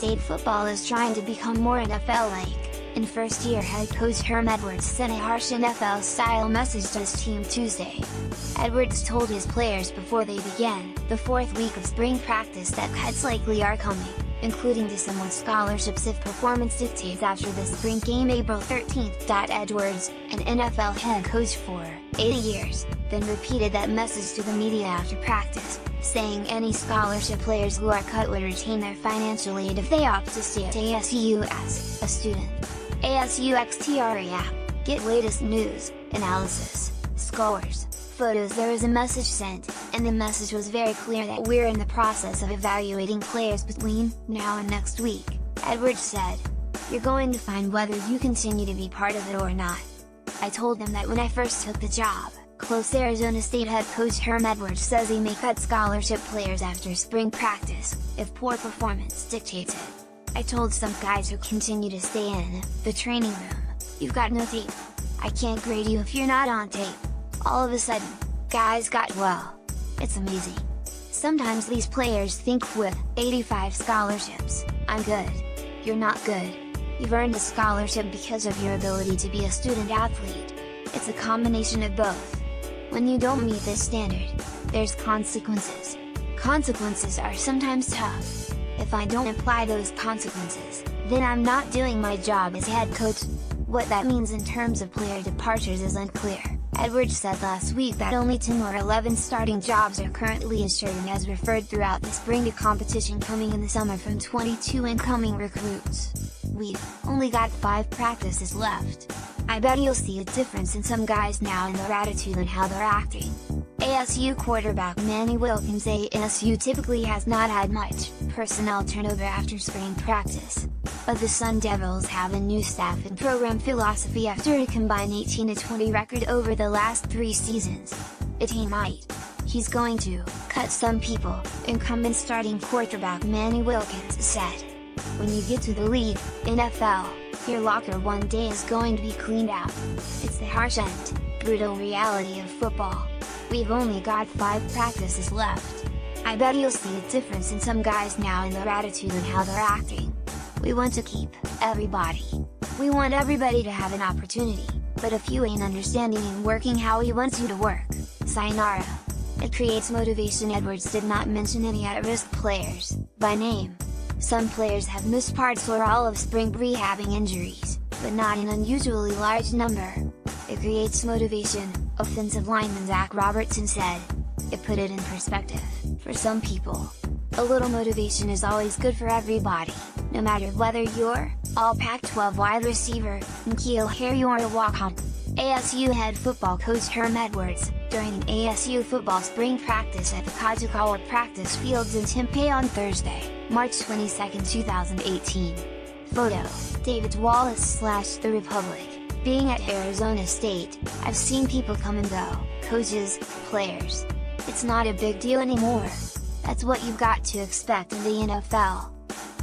State football is trying to become more NFL-like, and first-year head coach Herm Edwards sent a harsh NFL-style message to his team Tuesday. Edwards told his players before they began the fourth week of spring practice that cuts likely are coming, including to some with scholarships if performance dictates after the spring game April 13. Edwards, an NFL head coach for 80 years, then repeated that message to the media after practice, saying any scholarship players who are cut would retain their financial aid if they opt to stay at ASU as a student. ASU XTRA app, get latest news, analysis, scores, photos. There was a message sent, and the message was very clear that we're in the process of evaluating players between now and next week, Edwards said. You're going to find whether you continue to be part of it or not. I told them that when I first took the job. Close Arizona State head coach Herm Edwards says he may cut scholarship players after spring practice, if poor performance dictates it. I told some guys who continue to stay in the training room, you've got no tape. I can't grade you if you're not on tape. All of a sudden, guys got well. It's amazing. Sometimes these players think with 85 scholarships, I'm good. You're not good. You've earned a scholarship because of your ability to be a student athlete. It's a combination of both. When you don't meet this standard, there's consequences. Consequences are sometimes tough. If I don't apply those consequences, then I'm not doing my job as head coach. What that means in terms of player departures is unclear. Edwards said last week that only 10 or 11 starting jobs are currently assured and has referred throughout the spring to competition coming in the summer from 22 incoming recruits. We've only got 5 practices left. I bet you'll see a difference in some guys now in their attitude and how they're acting. ASU quarterback Manny Wilkins says ASU typically has not had much personnel turnover after spring practice. But the Sun Devils have a new staff and program philosophy after a combined 18-20 record over the last 3 seasons. He might. He's going to cut some people, incumbent starting quarterback Manny Wilkins said. When you get to the league, NFL, your locker one day is going to be cleaned out. It's the harsh and brutal reality of football. We've only got 5 practices left. I bet you'll see a difference in some guys now in their attitude and how they're acting. We want to keep everybody. We want everybody to have an opportunity, but if you ain't understanding and working how he wants you to work, sayonara. It creates motivation. Edwards did not mention any at-risk players by name. Some players have missed parts or all of spring rehabbing injuries, but not an unusually large number. It creates motivation, offensive lineman Zach Robertson said. It put it in perspective, for some people. A little motivation is always good for everybody, no matter whether you're all Pac-12 wide receiver, N'Keal Harry or a walk-on. ASU head football coach Herm Edwards, during an ASU football spring practice at the Kajikawa practice fields in Tempe on Thursday, March 22, 2018. Photo, David Wallace/The Republic. Being at Arizona State, I've seen people come and go, coaches, players. It's not a big deal anymore. That's what you've got to expect in the NFL.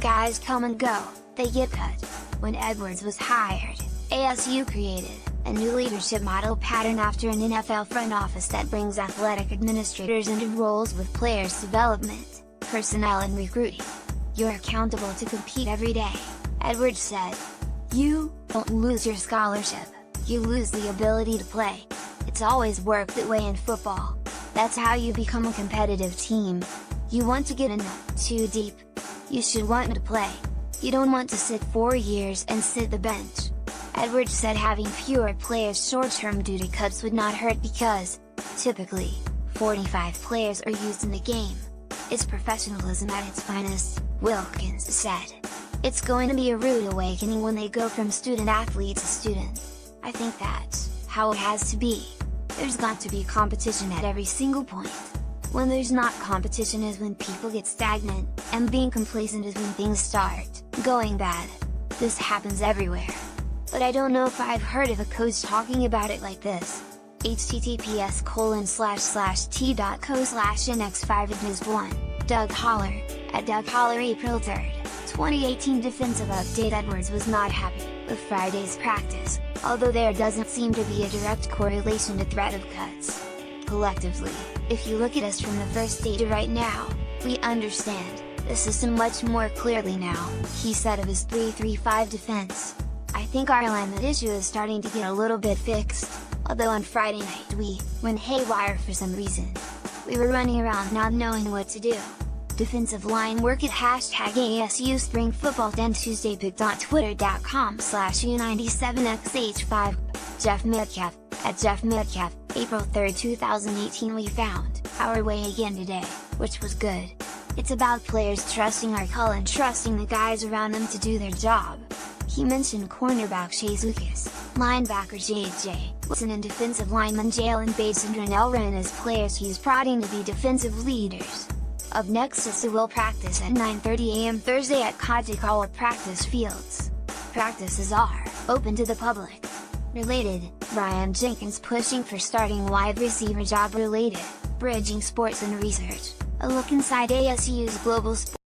Guys come and go, they get cut. When Edwards was hired, ASU created a new leadership model pattern after an NFL front office that brings athletic administrators into roles with players' development, personnel and recruiting. You're accountable to compete every day, Edwards said. You don't lose your scholarship, you lose the ability to play. It's always worked that way in football. That's how you become a competitive team. You want to get in too deep. You should want to play. You don't want to sit 4 years and sit the bench. Edwards said having fewer players short-term due to cuts would not hurt because, typically, 45 players are used in the game. It's professionalism at its finest, Wilkins said. It's going to be a rude awakening when they go from student athlete to student. I think that's how it has to be. There's got to be competition at every single point. When there's not competition is when people get stagnant, and being complacent is when things start going bad. This happens everywhere. But I don't know if I've heard of a coach talking about it like this. https://t.co/nx5admis1, Doug Holler, at Doug Holler April 3, 2018 defensive update. Edwards was not happy with Friday's practice, although there doesn't seem to be a direct correlation to threat of cuts. Collectively, if you look at us from the first day to right now, we understand the system much more clearly now," he said of his 3-3-5 defense. "I think our alignment issue is starting to get a little bit fixed, although on Friday night we went haywire for some reason. We were running around not knowing what to do." Defensive line work at #ASU Spring Football then Tuesday picked on twitter.com/U97XH5, Jeff Metcalf, at Jeff Metcalf, April 3, 2018 "We found our way again today, which was good. It's about players trusting our call and trusting the guys around them to do their job." He mentioned cornerback Chase Lucas, linebacker J.J. Wilson and defensive lineman Jalen Bates and Renell Wren as players he's prodding to be defensive leaders. Up next, ASU will practice at 9:30 a.m. Thursday at Kajikawa practice fields. Practices are open to the public. Related, Brian Jenkins pushing for starting wide receiver job. Related, bridging sports and research, a look inside ASU's global sports